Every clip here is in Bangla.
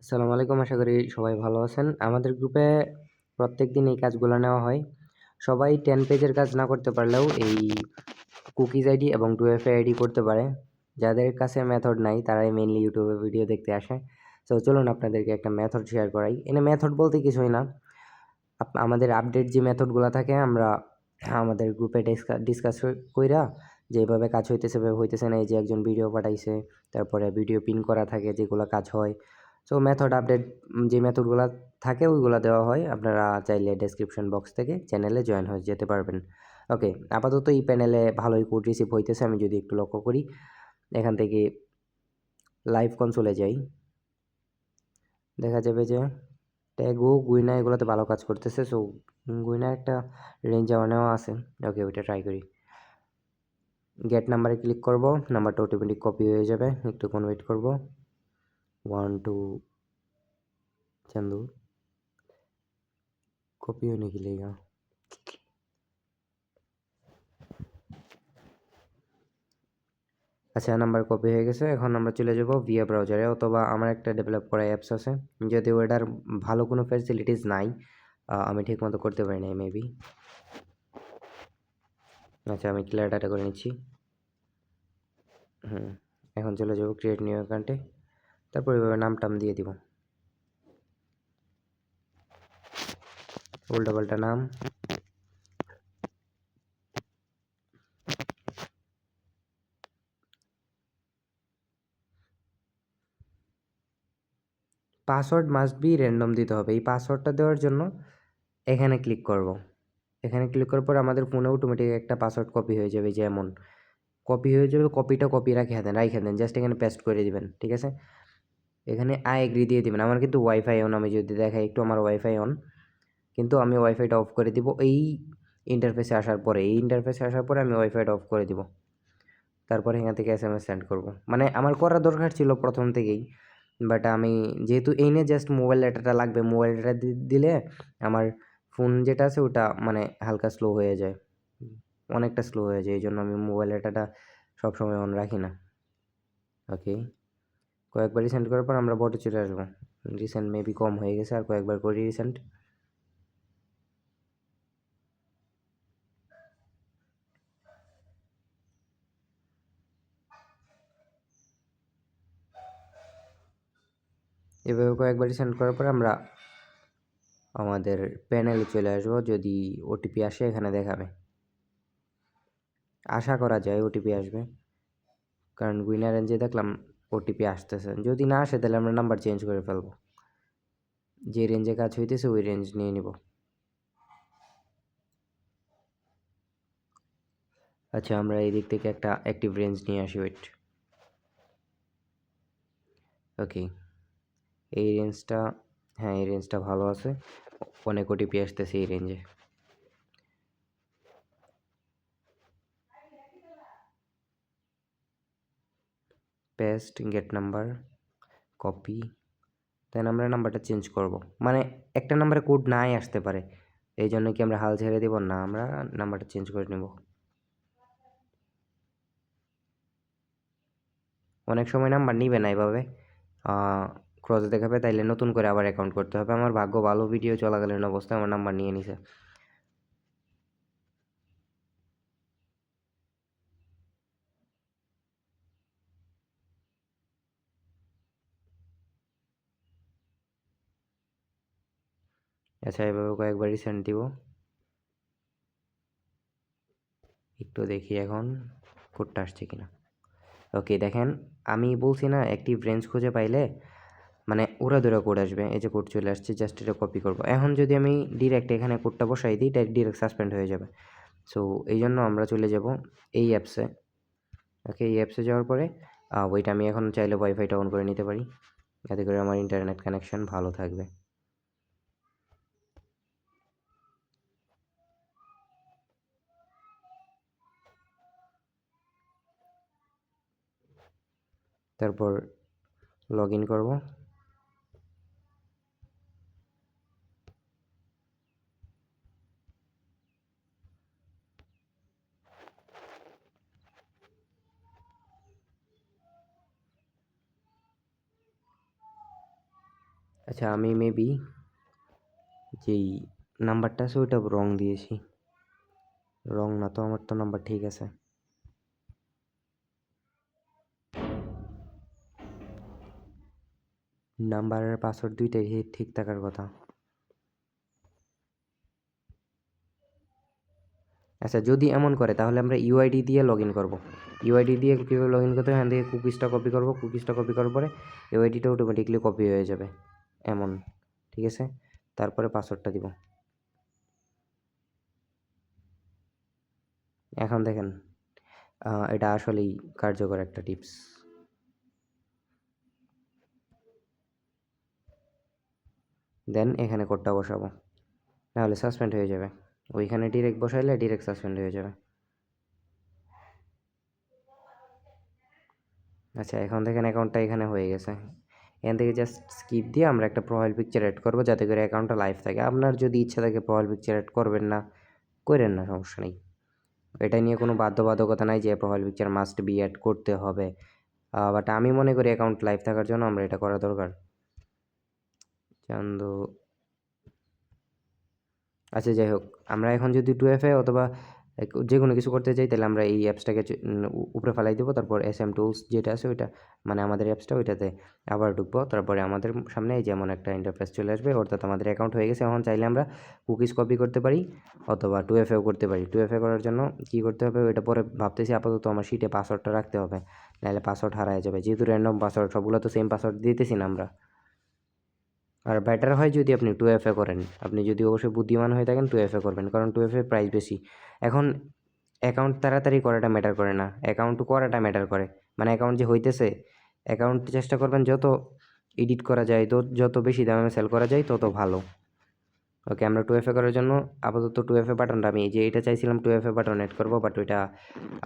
আসসালামু আলাইকুম। আশা করি সবাই ভালো আছেন। আমাদের গ্রুপে প্রত্যেকদিন এই কাজগুলো নেওয়া হয়। সবাই 10 পেজের কাজ না করতে পারলেও এই কুকিজ আইডি এবং 2FA আইডি করতে পারে। যাদের কাছে মেথড নাই তারাই মেইনলি ইউটিউবে ভিডিও দেখতে আসে। সো চলুন আপনাদেরকে একটা মেথড শেয়ার করাই। মেথড বলতে কিছুই না। আমাদের আপডেট যে মেথডগুলো থাকে আমরা আমাদের গ্রুপে ডিসকাস কইরা যে এভাবে কাজ হইতেছে, এভাবে হইতেছে না। এই যে একজন ভিডিও পাঠাইছে, তারপরে ভিডিও পিন করা থাকে যেগুলো কাজ হয়। সো মেথড আপডেট যে মেথডগুলো থাকে ওইগুলো দেওয়া হয়। আপনারা চাইলে ডেসক্রিপশন বক্স থেকে চ্যানেলে জয়েন হয়ে যেতে পারবেন। ওকে, আপাতত এই প্যানেলে ভালোই কোড রিসিভ হইতেছে। আমি যদি একটু লক্ষ্য করি, এখান থেকে লাইভ কনসোলে যাই, দেখা যাবে যে ট্যাগও গুইনা এগুলোতে ভালো কাজ করতেছে। সো গুইনার একটা রেঞ্জ নেওয়া আছে। ওকে, ওইটা ট্রাই করি। গেট নাম্বারে ক্লিক করব, নাম্বারটা অটোমেটিক কপি হয়ে যাবে। একটুক্ষণ ওয়েট করব। 1 2 চান্দু কপি হয়নি কি লেগা? আচ্ছা, নাম্বার কপি হয়ে গেছে। এখন আমরা চলে যাব ভিএ ব্রাউজারে, অথবা আমার একটা ডেভেলপ করা অ্যাপস আছে, যদিও এটার ভালো কোনো ফ্যাসিলিটিস নাই। আমি ঠিকমতো করতে পারি নাই মেবি। আচ্ছা, আমি ক্লিয়ার ডাটা করে নিচ্ছি। এখন চলে যাব ক্রিয়েট নিউ অ্যাকাউন্টে, তারপর এভাবে নাম টাম দিয়ে দিব, উল্টাপাল্টা নাম। পাসওয়ার্ড মাস্ট বি র্যান্ডম দিতে হবে। এই পাসওয়ার্ডটা দেওয়ার জন্য এখানে ক্লিক করব। এখানে ক্লিক করার পর আমাদের ফোনে অটোমেটিক একটা পাসওয়ার্ড কপি হয়ে যাবে, যেমন কপি হয়ে যাবে। কপিটা কপি রাখে দেন, জাস্ট এখানে পেস্ট করে দিবেন, ঠিক আছে? এখানে আই এগ্রি দিয়ে দিবেন। আমার কিন্তু ওয়াইফাই অন, আমি যদি দেখাই একটু, আমার ওয়াইফাই অন, কিন্তু আমি ওয়াইফাইটা অফ করে দিব এই ইন্টারফেসে আসার পরে। আমি ওয়াইফাইটা অফ করে দিব। তারপরে এখান থেকে SMS সেন্ড করব। মানে আমার করা দরকার ছিল প্রথম থেকেই, বাট আমি যেহেতু এই নিয়ে জাস্ট মোবাইল ডাটাটা লাগবে, মোবাইল ডাটা দিলে আমার ফোন যেটা আছে ওটা মানে হালকা স্লো হয়ে যায়, অনেকটা স্লো হয়ে যায়। এই জন্য আমি মোবাইল ডাটাটা সবসময় অন রাখি না। ওকে, কয়েকবার রিসেন্ট করার পর আমরা বটে চলে আসবো। রিসেন্ট মেবি কম হয়ে গেছে, আর কয়েকবার করি রিসেন্ট। এভাবে কয়েকবার রিসেন্ট করার পর আমরা আমাদের প্যানেলে চলে আসবো। যদি ওটিপি আসে এখানে দেখাবে, আশা করা যায় ওটিপি আসবে, কারণ উইনার রেঞ্জে দেখলাম ওটিপি আসতেছে। যদি না আসে তাহলে আমরা নাম্বার চেঞ্জ করে ফেলবো, যে রেঞ্জে কাজ হইতেছে ওই রেঞ্জ নিয়ে নিব। আচ্ছা, আমরা এই দিক থেকে একটা অ্যাক্টিভ রেঞ্জ নিয়ে আসি, ওয়েট। ওকে, এই রেঞ্জটা, হ্যাঁ এই রেঞ্জটা ভালো আছে, অনেক ওটিপি আসতেছে এই রেঞ্জে। পেস্ট, গেট নাম্বার, কপি, দেন আমরা নাম্বারটা চেঞ্জ করব। মানে একটা নাম্বারে কোড নাই আসতে পারে, এই জন্য কি আমরা হাল ছেড়ে দিব না, আমরা নাম্বারটা চেঞ্জ করে নেব। অনেক সময় নাম্বার নিবে না এভাবে, ক্রসে দেখাবে, তাইলে নতুন করে আবার অ্যাকাউন্ট করতে হবে। আমার ভাগ্য ভালো, ভিডিও চলাকালীন অবস্থায় আমার নাম্বার নিয়ে নিছে। আচ্ছা, এভাবে কয়েকবার রিসেন্ট দিব, একটু দেখি এখন কোডটা আসছে কিনা। ওকে, দেখেন আমি বলছি না অ্যাক্টিভ রেঞ্জ খুঁজে পাইলে মানে ওরা ধরে কোড আসবে। এই যে কোড চলে আসছে, জাস্ট এটা কপি করব। এখন যদি আমি ডিরেক্ট এখানে কোডটা বসাই দিই, ডিরেক্ট সাসপেন্ড হয়ে যাবে। সো এই জন্য আমরা চলে যাব এই অ্যাপসে। ওকে, এই অ্যাপসে যাওয়ার পরে ওইটা আমি এখন চাইলে ওয়াইফাইটা অন করে নিতে পারি, যাতে করে আমার ইন্টারনেট কানেকশন ভালো থাকবে। তারপর লগ ইন করবো। আচ্ছা, আমি মেবি যেই নাম্বারটা আছে ওইটা রং দিয়েছি। রং না তো, আমার তো নাম্বার ঠিক আছে। নাম্বার আর পাসওয়ার্ড দুইটাই ঠিক থাকার কথা। আচ্ছা, যদি এমন করে তাহলে আমরা ইউআইডি দিয়ে লগ ইন করবো। ইউআইডি দিয়ে কীভাবে লগ ইন করতে হয়, এখান থেকে কুকিজটা কপি করবো। কুকিজটা কপি করার পরে ইউআইডিটা অটোমেটিকলি কপি হয়ে যাবে এমন, ঠিক আছে? তারপরে পাসওয়ার্ডটা দিব। এখন দেখেন, এটা আসলেই কার্যকর একটা টিপস। দেন এখানে কোডটা বসাবো, নাহলে সাসপেন্ড হয়ে যাবে। ওইখানে ডিরেক্ট বসাইলে ডিরেক্ট সাসপেন্ড হয়ে যাবে। আচ্ছা, এখন দেখেন অ্যাকাউন্টটা এখানে হয়ে গেছে। এখান থেকে জাস্ট স্কিপ দিয়ে আমরা একটা প্রোফাইল পিকচার অ্যাড করবো, যাতে করে অ্যাকাউন্টটা লাইভ থাকে। আপনার যদি ইচ্ছা থাকে প্রোফাইল পিকচার অ্যাড করবেন না, করেন না, সমস্যা নেই। এটা নিয়ে কোনো বাধ্যবাধকতা নাই যে profile picture must be add করতে হবে। বাট আমি মনে করি অ্যাকাউন্ট লাইভ থাকার জন্য আমরা এটা করা দরকার। চান্দু, আচ্ছা যাই হোক, আমরা এখন যদি 2FA অথবা যে কোনো কিছু করতে চাই, তাহলে আমরা এই অ্যাপসটাকে উপরে ফেলাই দেবো। তারপর SM টুলস যেটা আছে ওইটা, মানে আমাদের অ্যাপসটা, ওইটাতে আবার ঢুকবো। তারপরে আমাদের সামনে যেমন একটা ইন্টারফেস চলে আসবে, অর্থাৎ আমাদের অ্যাকাউন্ট হয়ে গেছে। এখন চাইলে আমরা কুকিজ কপি করতে পারি অথবা 2FAও করতে পারি। 2FA করার জন্য কী করতে হবে ওইটা পরে ভাবতেছি। আপাতত আমার শিটে পাসওয়ার্ডটা রাখতে হবে, নাহলে পাসওয়ার্ড হারায় যাবে। যেহেতু র্যান্ডম পাসওয়ার্ড, সবগুলো তো সেম পাসওয়ার্ড দিতেছি না আমরা। আর বেটার হয় যদি আপনি 2FA করেন। আপনি যদি অবশ্যই বুদ্ধিমান হয়ে থাকেন 2FA করবেন, কারণ 2FA প্রাইস বেশি। এখন অ্যাকাউন্ট তাড়াতাড়ি করাটা ম্যাটার করে না, অ্যাকাউন্ট করাটা ম্যাটার করে। মানে অ্যাকাউন্ট যে হইতেছে, অ্যাকাউন্ট চেষ্টা করবেন যত এডিট করা যায়, যত বেশি দামে সেল করা যায় তত ভালো। ওকে, আমরা 2FA করার জন্য আপাতত 2FA বাটনটা, আমি যে এটা চাইছিলাম 2FA বাটন অ্যাড করবো, বাট ওইটা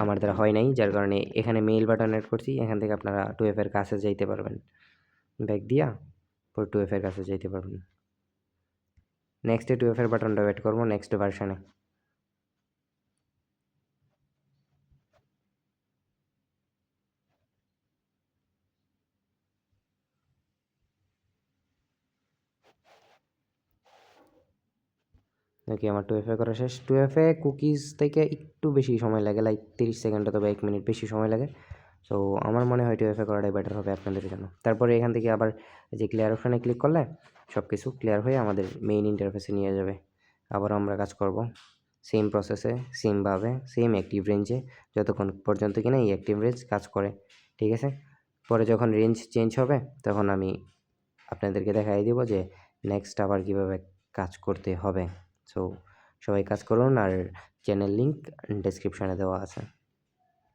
আমার দ্বারা হয় নাই, যার কারণে এখানে মেইল বাটন অ্যাড করছি। এখান থেকে আপনারা 2FA এর কাছে যাইতে পারবেন, ব্যাক দিয়া পরে 2FA এর কাছে যাইতে পারবেন। নেক্সটে 2FA এর বাটনটা ওয়েট করবো নেক্সট ভার্সনে। ওকে, আমার 2FA করা শেষ। 2FA কুকিজ থেকে একটু বেশি সময় লাগে, লাইক 30 সেকেন্ড অথবা 1 মিনিট বেশি সময় লাগে। সো আমার মনে হয় 2FA করাটাই বেটার হবে আপনাদের জন্য। তারপরে এখান থেকে আবার যে ক্লিয়ার অপশানে ক্লিক করলে সব কিছু ক্লিয়ার হয়ে আমাদের মেইন ইন্টারফেসে নিয়ে যাবে। আবার আমরা কাজ করব সেম প্রসেসে, সেমভাবে, সেম অ্যাক্টিভ রেঞ্জে, যতক্ষণ পর্যন্ত কিনা এই অ্যাক্টিভ রেঞ্জ কাজ করে, ঠিক আছে? পরে যখন রেঞ্জ চেঞ্জ হবে তখন আমি আপনাদেরকে দেখাই দিব যে নেক্সট আবার কীভাবে কাজ করতে হবে। সো সবাই কাজ করুন, আর চ্যানেল লিঙ্ক ডেসক্রিপশনে দেওয়া আছে।